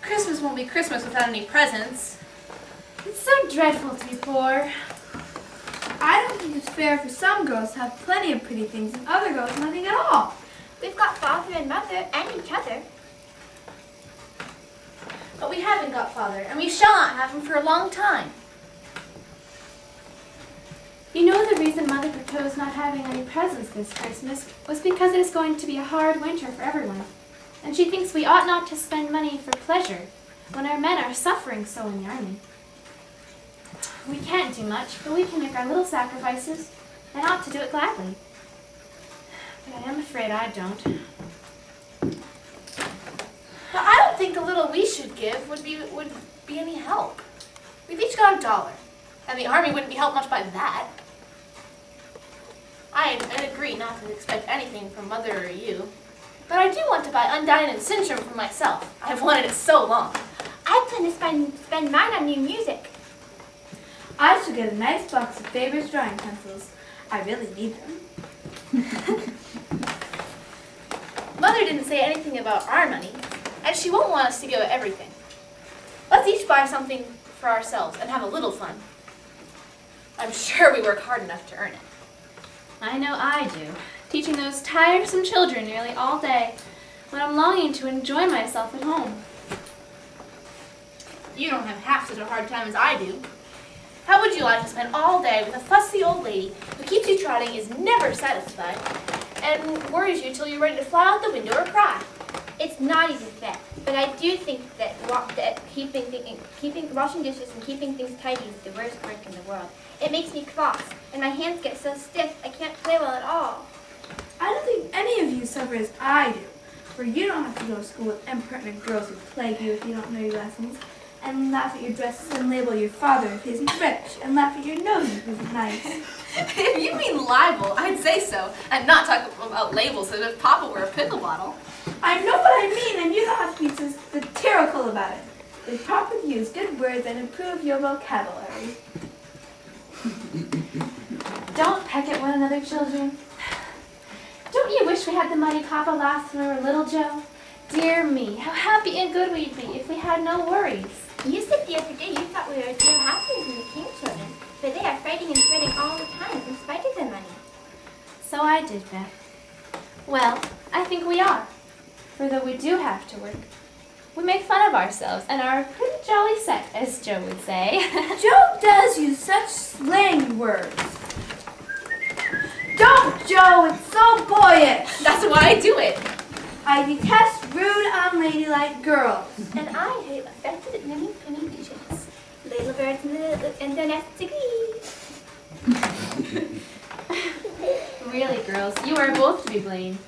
Christmas won't be Christmas without any presents. It's so dreadful to be poor. I don't think it's fair for some girls to have plenty of pretty things and other girls nothing at all. We've got father and mother and each other. But we haven't got father, and we shall not have him for a long time. You know the reason Mother proposed not having any presents this Christmas was because it is going to be a hard winter for everyone. And she thinks we ought not to spend money for pleasure when our men are suffering so in the army. We can't do much, but we can make our little sacrifices and ought to do it gladly. But I am afraid I don't. But I don't think the little we should give would be any help. We've each got $1, and the army wouldn't be helped much by that. I agree not to expect anything from Mother or you, but I do want to buy Undyne and Sintram for myself. I've wanted it so long. I plan to spend mine on new music. I should get a nice box of Faber's drawing pencils. I really need them. Mother didn't say anything about our money, and she won't want us to give everything. Let's each buy something for ourselves and have a little fun. I'm sure we work hard enough to earn it. I know I do, teaching those tiresome children nearly all day when I'm longing to enjoy myself at home. You don't have half such a hard time as I do. How would you like to spend all day with a fussy old lady who keeps you trotting, is never satisfied, and worries you till you're ready to fly out the window or cry? It's not easy fit, but I do think that washing dishes and keeping things tidy is the worst work in the world. It makes me cross, and my hands get so stiff I can't play well at all. I don't think any of you suffer as I do, for you don't have to go to school with impertinent girls who plague you if you don't know your lessons, and laugh at your dresses and label your father if he isn't rich, and laugh at your nose if he isn't nice. If you mean libel, I'd say so, and not talk about labels as if Papa were a pickle bottle. I know what I mean, and you don't have to be so satirical about it. They properly use good words and improve your vocabulary. Don't peck at one another, children. Don't you wish we had the money Papa lost when we were little, Joe? Dear me, how happy and good we'd be if we had no worries. You said the other day you thought we were still happier than the king children, but they are fighting and sweating all the time in spite of their money. So I did, Beth. Well, I think we are. For though we do have to work, we make fun of ourselves and are a pretty jolly set, as Joe would say. Joe does use such slang words. Don't, Joe! It's so boyish! That's why I do it. I detest rude, unladylike girls. And I hate affected many penny pigeons. Little birds in the nest agree. Really, girls, you are both to be blamed.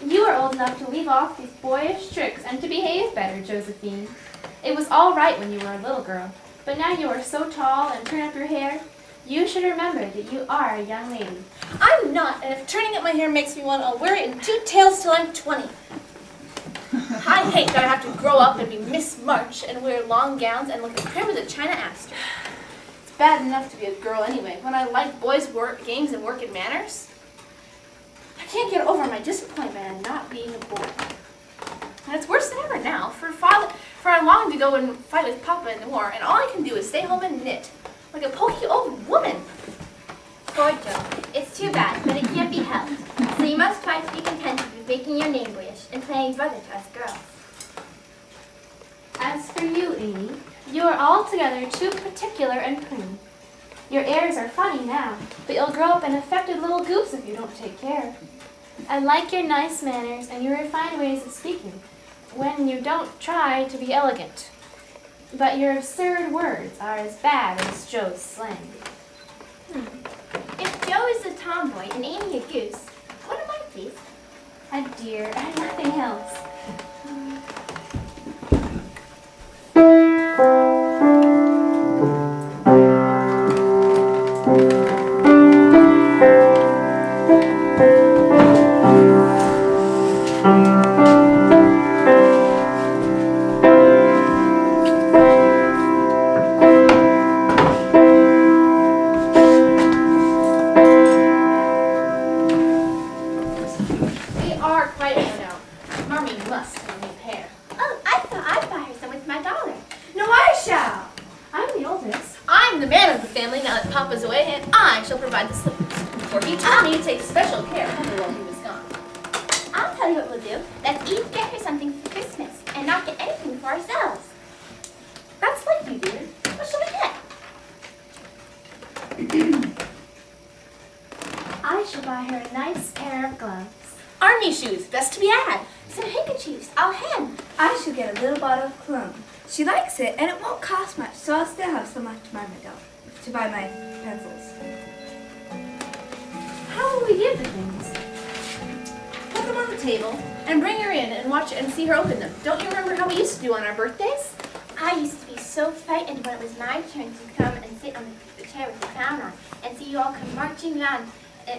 You are old enough to leave off these boyish tricks and to behave better, Josephine. It was all right when you were a little girl, but now you are so tall and turn up your hair, you should remember that you are a young lady. I'm not, and if turning up my hair makes me want, I'll wear it in 2 tails till I'm 20. I hate that I have to grow up and be Miss March and wear long gowns and look as prim as a China Aster. It's bad enough to be a girl anyway, when I like boys' games and work and manners. I can't get over my disappointment in not being a boy. And it's worse than ever now, for I long to go and fight with Papa in the war, and all I can do is stay home and knit, like a poky old woman. Poor Joe. It's too bad, but it can't be helped. So you must try to be contented with making your name boyish and playing brother to us girls. As for you, Amy, you are altogether too particular and prim. Your airs are funny now, but you'll grow up an affected little goose if you don't take care. I like your nice manners and your refined ways of speaking, when you don't try to be elegant. But your absurd words are as bad as Joe's slang. If Joe is a tomboy and Amy a goose, what am I, please? A dear, and nothing else. They are quite, Marmee must have a new pair. Oh, I thought I'd buy her some with my family now that Papa's away, and I shall provide the slippers. For he told me to take special care of her while he was gone. I'll tell you what we'll do. Let's each get her something for Christmas and not get anything for ourselves. That's like you, dear. What shall we get? I shall buy her a nice pair of gloves. Army shoes, best to be had. Some handkerchiefs, I'll hem. I shall get a little bottle of cologne. She likes it, and it won't cost much, so I'll still have so much to buy my pencils. How will we give the things? Put them on the table and bring her in and watch and see her open them. Don't you remember how we used to do on our birthdays? I used to be so frightened when it was my turn to come and sit on the chair with the crown on and see you all come marching around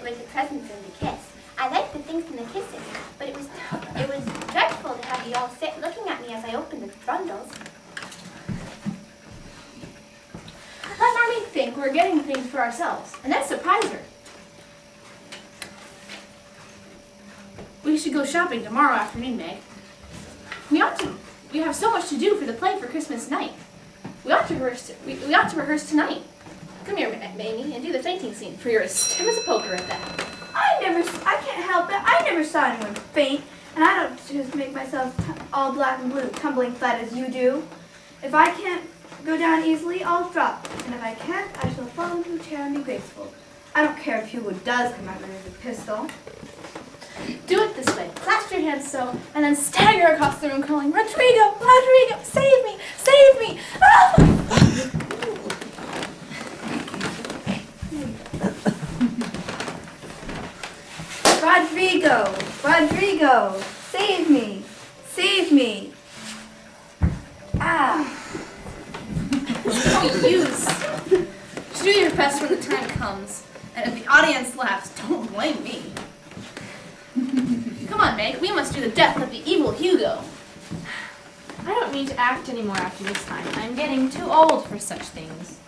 with the presents and the kiss. I liked the things and the kissing, but it was dreadful to have you all sit looking at me as I opened the bundles. Let Marmee think we're getting things for ourselves, and then surprise her. We should go shopping tomorrow afternoon, Meg. We have so much to do for the play for Christmas night. We ought to rehearse tonight. Come here, Mamie, and do the fainting scene, for you're as stiff as a poker at that. I can't help it. I never saw anyone faint, and I don't just make myself all black and blue, tumbling flat as you do. If I can't go down easily, I'll drop, and if I can't, I shall fall into a chair and be graceful. I don't care if Hugo does come at me with a pistol. Do it this way. Clasp your hands so, and then stagger across the room calling, Rodrigo, Rodrigo, save me, save me. Ah! Rodrigo, Rodrigo, save me, save me. Ah. Oh, use. Do your best when the time comes, and if the audience laughs, don't blame me. Come on, Meg, we must do the death of the evil Hugo. I don't mean to act anymore after this time. I'm getting too old for such things.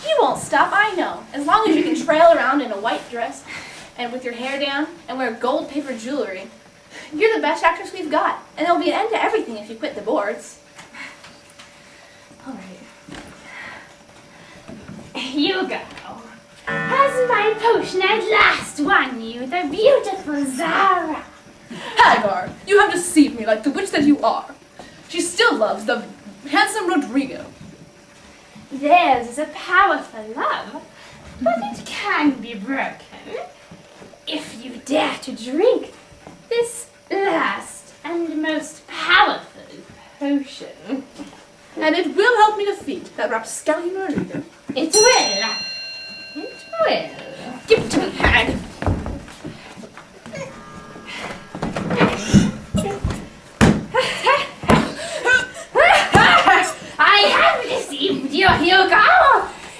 You won't stop, I know. As long as you can trail around in a white dress and with your hair down and wear gold paper jewelry. You're the best actress we've got, and there'll be an end to everything if you quit the boards. All right. Hugo, has my potion at last won you the beautiful Zara? Hagar, you have deceived me like the witch that you are. She still loves the handsome Rodrigo. Theirs is a powerful love, but it can be broken if you dare to drink this last and most powerful potion. And it will help me defeat that rapscallion Rodrigo. It will. It will. Give it to me, hag. I have deceived you, Hugo.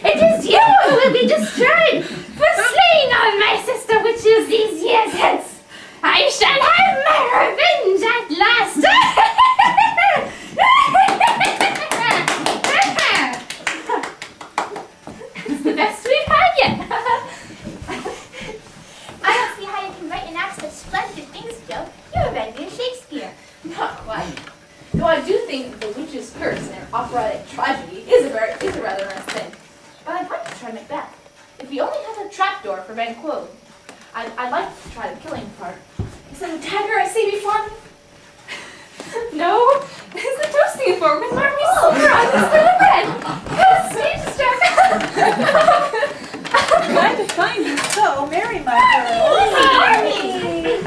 It is you who will be destroyed for slaying all my sister witches these years hence. I shall have my revenge at last. It's the best we've had yet. I don't see how you can write and act such splendid things, Joe. You're a regular Shakespeare. Not quite. Though I do think The Witch's Curse and operatic tragedy is a rather nice thing. But I'd like to try Macbeth. If he only has a trapdoor for Banquo, I'd like to try the killing part. Is that a dagger I see before me? No, it's the toasting fork with Marmee silver on instead of red. Stage struck. Glad to find you so merry, my girl. Marmee!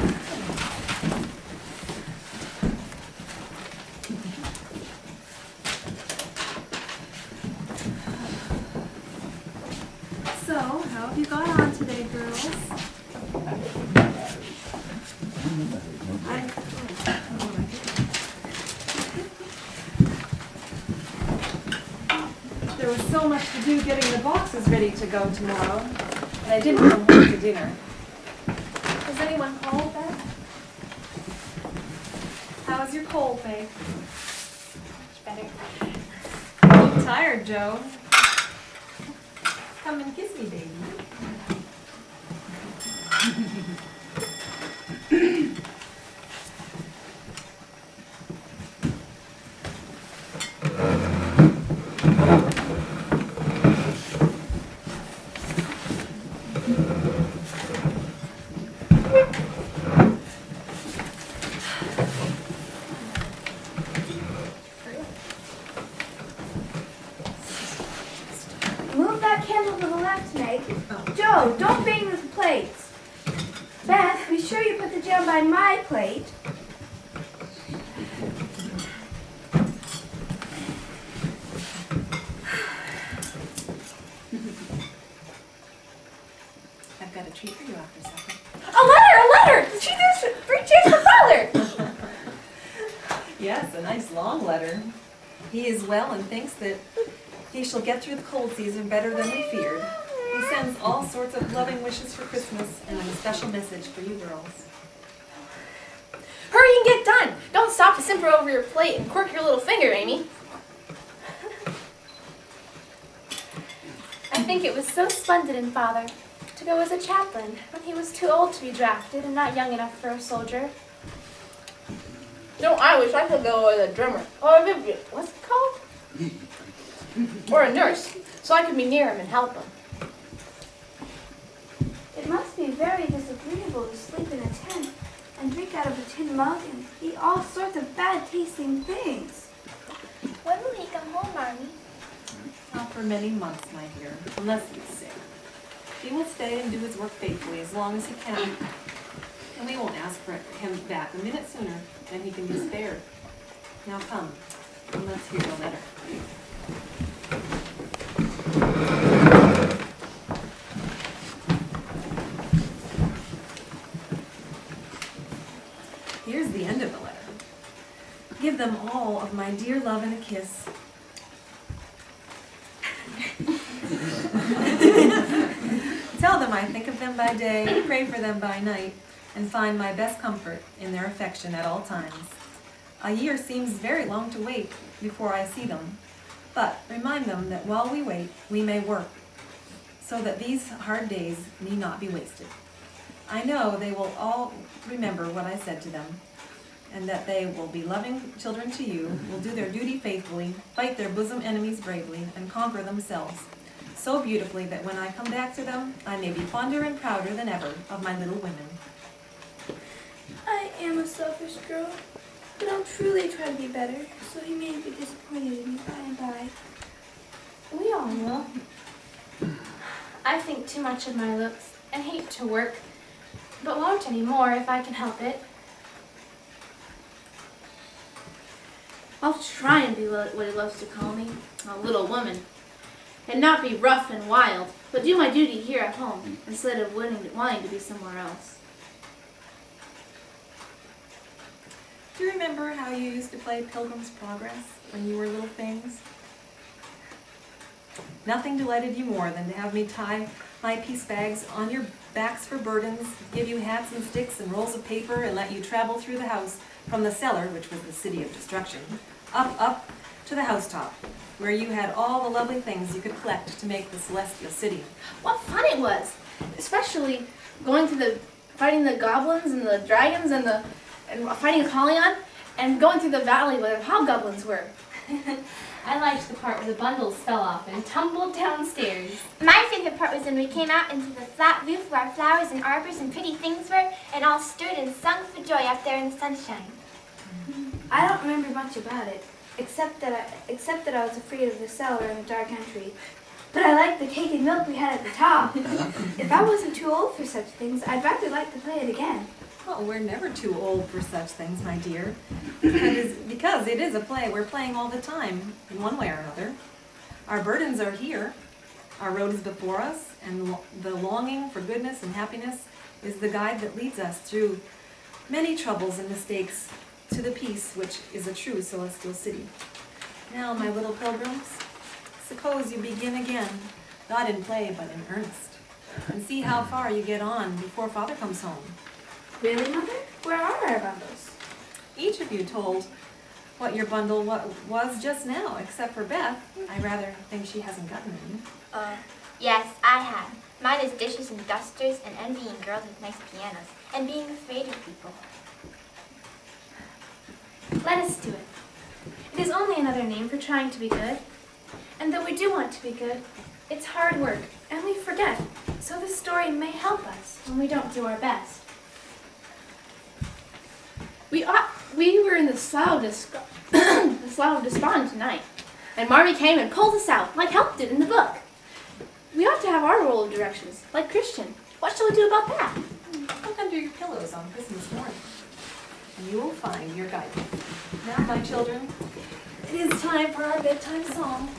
So, how have you got on today, girls? There was so much to do getting the boxes ready to go tomorrow, and I didn't come home to dinner. Has anyone called that? How's your cold, Meg? Much better. I'm tired, Joe. Come and kiss me, baby. down by my plate. I've got a treat for you after supper. A letter! Three cheers for Father! Yes, a nice long letter. He is well and thinks that he shall get through the cold season better than we feared. He sends all sorts of loving wishes for Christmas and a special message for you girls. Hurry and get done. Don't stop to simper over your plate and quirk your little finger, Amy. I think it was so splendid in Father to go as a chaplain when he was too old to be drafted and not young enough for a soldier. No, I wish I could go as a drummer. Or a what's it called? Or a nurse, so I could be near him and help him. It must be very disagreeable to sleep in a tent and drink out of a tin mug and eat all sorts of bad-tasting things. When will he come home, Marmee? Not for many months, my dear, unless he's sick. He will stay and do his work faithfully as long as he can. And we won't ask for him back a minute sooner than he can be spared. Now come, and let's hear the letter. Here's the end of the letter. Give them all of my dear love and a kiss. Tell them I think of them by day, pray for them by night, and find my best comfort in their affection at all times. A year seems very long to wait before I see them, but remind them that while we wait, we may work, so that these hard days need not be wasted. I know they will all remember what I said to them, and that they will be loving children to you, will do their duty faithfully, fight their bosom enemies bravely, and conquer themselves so beautifully that when I come back to them, I may be fonder and prouder than ever of my little women. I am a selfish girl, but I'll truly try to be better, so he may be disappointed in me by and by. We all will. I think too much of my looks and hate to work, but won't anymore if I can help it. I'll try and be what he loves to call me, a little woman. And not be rough and wild, but do my duty here at home, instead of wanting to be somewhere else. Do you remember how you used to play Pilgrim's Progress when you were little things? Nothing delighted you more than to have me tie my piece bags on your backs for burdens, give you hats and sticks and rolls of paper, and let you travel through the house from the cellar, which was the city of destruction, up to the housetop, where you had all the lovely things you could collect to make the celestial city. What fun it was! Especially going to fighting the goblins and the dragons and fighting Apollyon, and going through the valley where the hobgoblins were. I liked the part where the bundles fell off and tumbled downstairs. My favorite part was when we came out into the flat roof where our flowers and arbors and pretty things were, and all stood and sung for joy up there in the sunshine. I don't remember much about it, except that I was afraid of the cellar and the dark entry. But I liked the cake and milk we had at the top. If I wasn't too old for such things, I'd rather like to play it again. Oh, we're never too old for such things, my dear. Because it is a play we're playing all the time, in one way or another. Our burdens are here, our road is before us, and the longing for goodness and happiness is the guide that leads us through many troubles and mistakes to the peace which is a true celestial city. Now, my little pilgrims, suppose you begin again, not in play but in earnest, and see how far you get on before Father comes home. Really, Mother? Where are our bundles? Each of you told what your bundle was just now, except for Beth. I rather think she hasn't gotten any. Yes, I have. Mine is dishes and dusters and envying girls with nice pianos and being afraid of people. Let us do it. It is only another name for trying to be good. And though we do want to be good, it's hard work, and we forget. So this story may help us when we don't do our best. We were in the Slough of Despond tonight, and Marmee came and pulled us out, like Help did in the book. We ought to have our role of directions, like Christian. What shall we do about that? Look under your pillows. close on Christmas morning, and you will find your guidebook. Now, my children, it is time for our bedtime song.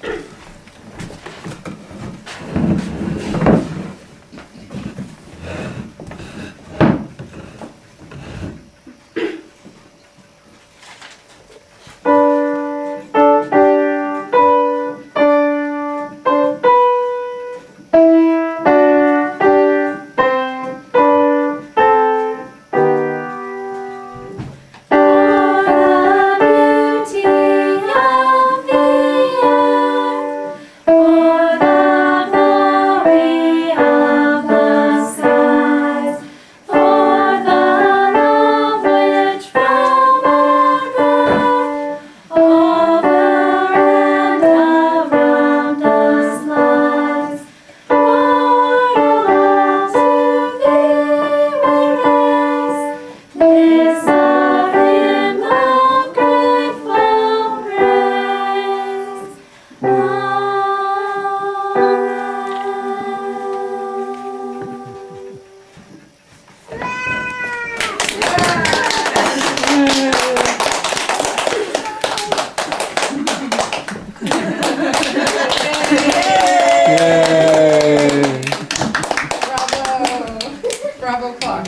Bravo, clock.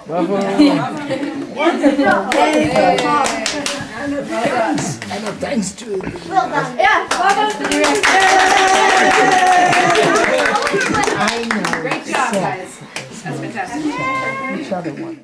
Bravo. I know, thanks to Well done. Yeah, bravo. I know. Great job, guys. That's fantastic. Each other one.